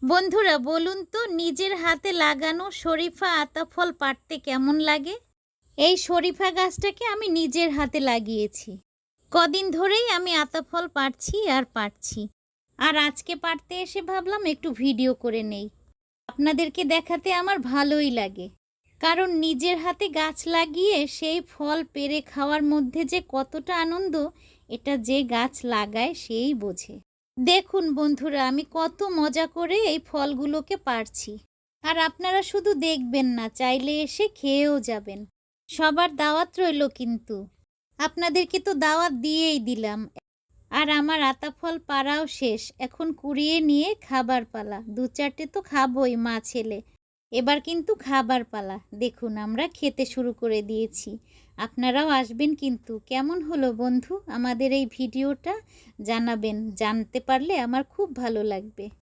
বন্ধুরা বলুন তো নিজের হাতে লাগানো শরীফা আতা ফল পাড়তে কেমন লাগে? এই শরীফা গাছটাকে আমি নিজের হাতে লাগিয়েছি। কদিন ধরেই আমি আতা ফল পাড়ছি আর পাড়ছি। আর আজকে পাড়তে এসে ভাবলাম একটু ভিডিও করে নেই। আপনাদেরকে দেখাতে আমার ভালোই লাগে। কারণ নিজের হাতে গাছ লাগিয়ে সেই ফল পেড়ে খাওয়ার মধ্যে যে কতটা আনন্দ, এটা যে গাছ লাগায় সেই বোঝে। দেখুন বন্ধুরা আমি কত মজা করে এই ফলগুলোকে পাড়ছি। আর আপনারা শুধু দেখবেন না, চাইলে এসে খেয়েও যাবেন। সবার দাওয়াত রইল কিন্তু। আপনাদেরকে তো দাওয়াত দিয়েই দিলাম। আর আমার আতা ফল পাড়াও শেষ, এখন কুড়িয়ে নিয়ে খাবার পালা। ২-৪টে তো খাবোই মা ছেলে। এবার কিন্তু খাবার পালা। দেখুন আমরা খেতে শুরু করে দিয়েছি। আপনারাও আসবেন কিন্তু। কেমন হলো বন্ধু আমাদের এই ভিডিওটা? জানাবেন, জানতে পারলে আমার খুব ভালো লাগবে।